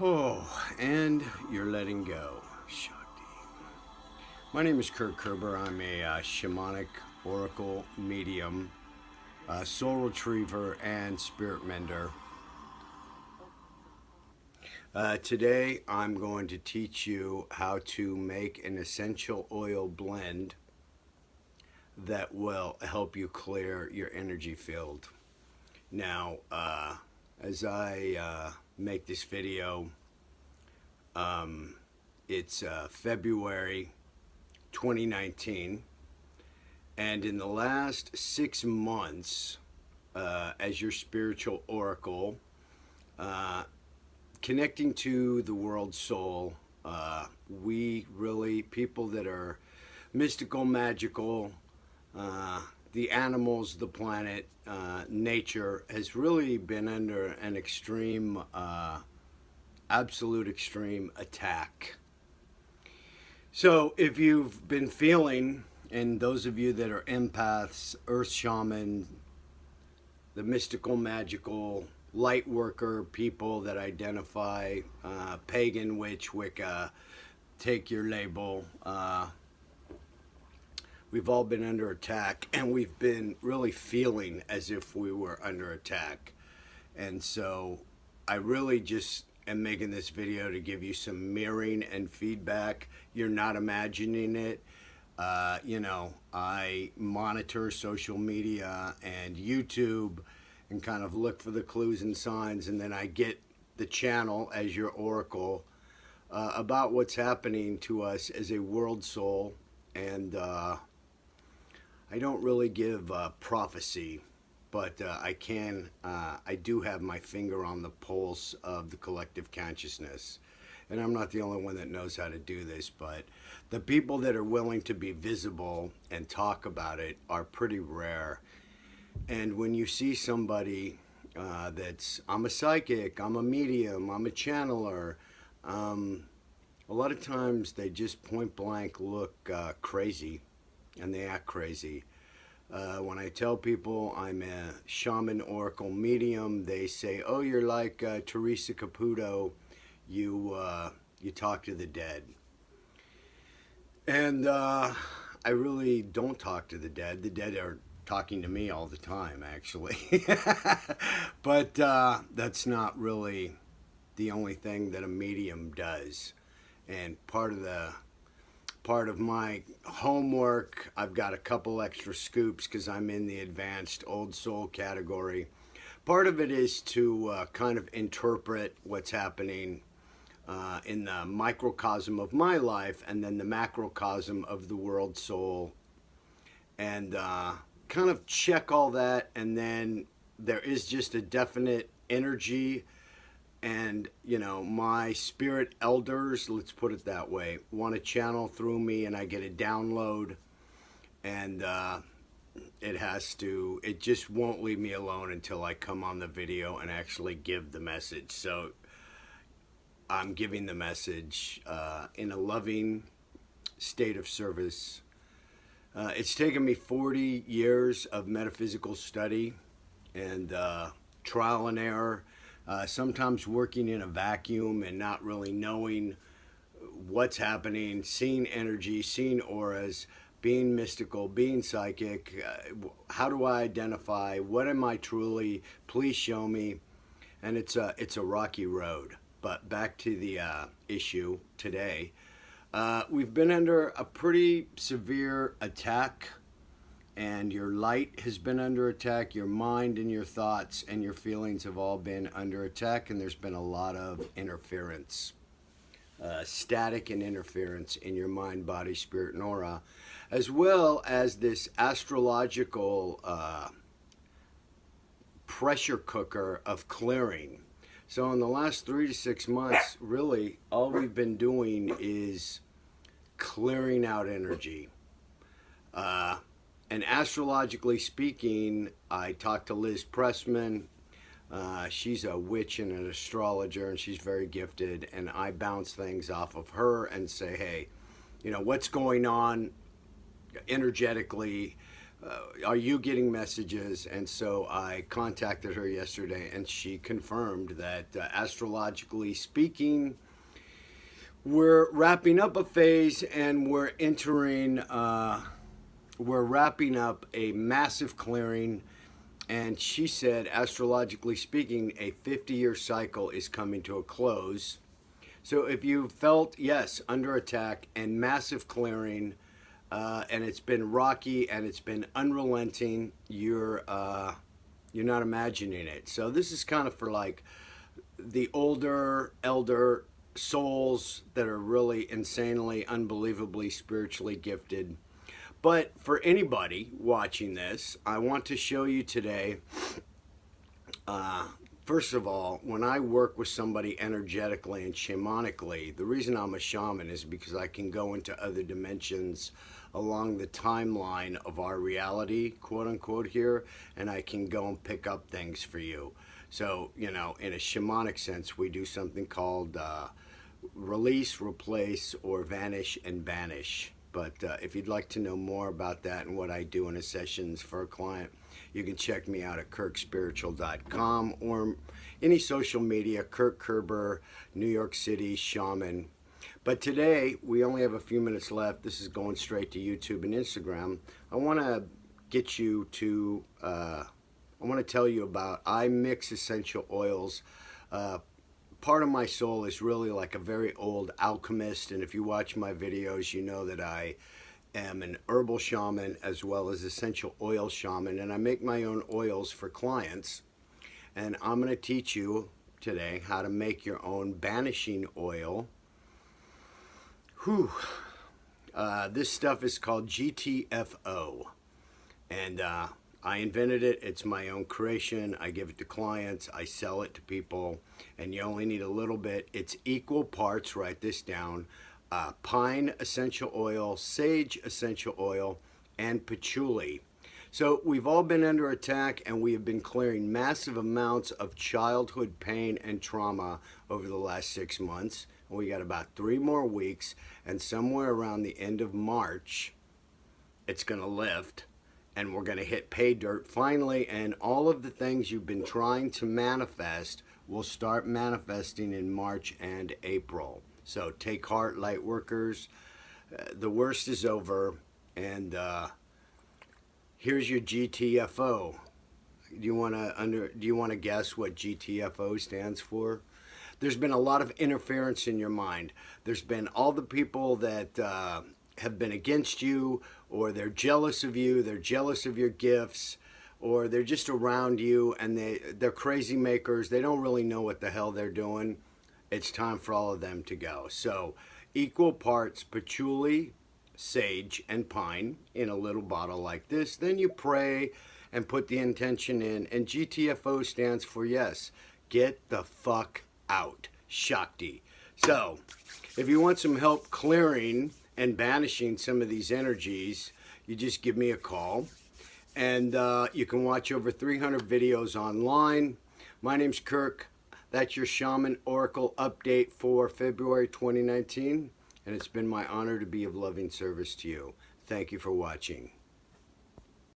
Oh, and you're letting go. Shakti. My name is Kirk Kerber. I'm a shamanic oracle medium, soul retriever, and spirit mender. Today, I'm going to teach you how to make an essential oil blend that will help you clear your energy field. Now, as I make this video, it's February 2019, and in the last 6 months, as your spiritual oracle, connecting to the world soul, we really, people that are mystical, magical, the animals, the planet, nature has really been under an extreme, absolute extreme attack. So if you've been feeling, and those of you that are empaths, earth shaman, the mystical, magical, light worker people that identify, pagan, witch, Wicca, take your label, we've all been under attack, and we've been really feeling as if we were under attack. And so I really just am making this video to give you some mirroring and feedback. You're not imagining it. I monitor social media and YouTube and kind of look for the clues and signs, and then I get the channel as your oracle about what's happening to us as a world soul. And I don't really give prophecy, but I do have my finger on the pulse of the collective consciousness. And I'm not the only one that knows how to do this, but the people that are willing to be visible and talk about it are pretty rare. And when you see somebody I'm a psychic, I'm a medium, I'm a channeler, a lot of times they just point blank look crazy, and they act crazy. When I tell people I'm a shaman oracle medium, they say, "Oh, you're like Teresa Caputo. You talk to the dead." And I really don't talk to the dead. The dead are talking to me all the time, actually. But that's not really the only thing that a medium does. And part of my homework, I've got a couple extra scoops because I'm in the advanced old soul category. Part of it is to kind of interpret what's happening in the microcosm of my life, and then the macrocosm of the world soul, and kind of check all that. And then there is just a definite energy, and my spirit elders, let's put it that way, want to channel through me, and I get a download, and it just won't leave me alone until I come on the video and actually give the message. So I'm giving the message in a loving state of service. It's taken me 40 years of metaphysical study and trial and error, sometimes working in a vacuum and not really knowing what's happening, seeing energy, seeing auras, being mystical, being psychic. How do I identify? What am I truly? Please show me. And it's a rocky road. But back to the issue today. We've been under a pretty severe attack, and your light has been under attack. Your mind and your thoughts and your feelings have all been under attack, and there's been a lot of interference, static and interference in your mind, body, spirit, and aura, as well as this astrological pressure cooker of clearing. So in the last 3 to 6 months, really, all we've been doing is clearing out energy. And astrologically speaking, I talked to Liz Pressman. She's a witch and an astrologer, and she's very gifted. And I bounce things off of her and say, hey, what's going on energetically? are you getting messages? And so I contacted her yesterday, and she confirmed that astrologically speaking, we're wrapping up a phase, and we're entering, we're wrapping up a massive clearing. And she said, astrologically speaking, a 50-year cycle is coming to a close. So if you felt, yes, under attack and massive clearing, and it's been rocky and it's been unrelenting, you're not imagining it. So this is kind of for like the elder souls that are really insanely, unbelievably spiritually gifted. But for anybody watching this, I want to show you today, first of all, when I work with somebody energetically and shamanically, the reason I'm a shaman is because I can go into other dimensions along the timeline of our reality, quote unquote, here, and I can go and pick up things for you. So, you know, in a shamanic sense, we do something called release, replace, or vanish and banish. But if you'd like to know more about that and what I do in a sessions for a client, you can check me out at kirkspiritual.com or any social media, Kirk Kerber, New York City, Shaman. But today, we only have a few minutes left. This is going straight to YouTube and Instagram. I want to get you to, I want to tell you about, I mix essential oils. Part of my soul is really like a very old alchemist, and if you watch my videos, you know that I am an herbal shaman as well as essential oil shaman, and I make my own oils for clients. And I'm going to teach you today how to make your own banishing oil. Whew. This stuff is called GTFO, and I invented it. It's my own creation. I give it to clients. I sell it to people, and you only need a little bit. It's equal parts, write this down, pine essential oil, sage essential oil, and patchouli. So we've all been under attack, and we have been clearing massive amounts of childhood pain and trauma over the last 6 months. We got about 3 more weeks, and somewhere around the end of March, it's going to lift. And we're going to hit pay dirt finally, and all of the things you've been trying to manifest will start manifesting in March and April. So take heart, light workers. The worst is over, and here's your GTFO. Do you want to guess what GTFO stands for? There's been a lot of interference in your mind. There's been all the people that have been against you, or they're jealous of you, they're jealous of your gifts, or they're just around you, and they're crazy makers. They don't really know what the hell they're doing. It's time for all of them to go. So equal parts patchouli, sage, and pine in a little bottle like this. Then you pray and put the intention in, and GTFO stands for yes, get the fuck out, Shakti. So if you want some help clearing and banishing some of these energies, you just give me a call. And you can watch over 300 videos online. My name's Kirk. That's your Shaman Oracle update for February 2019. And it's been my honor to be of loving service to you. Thank you for watching.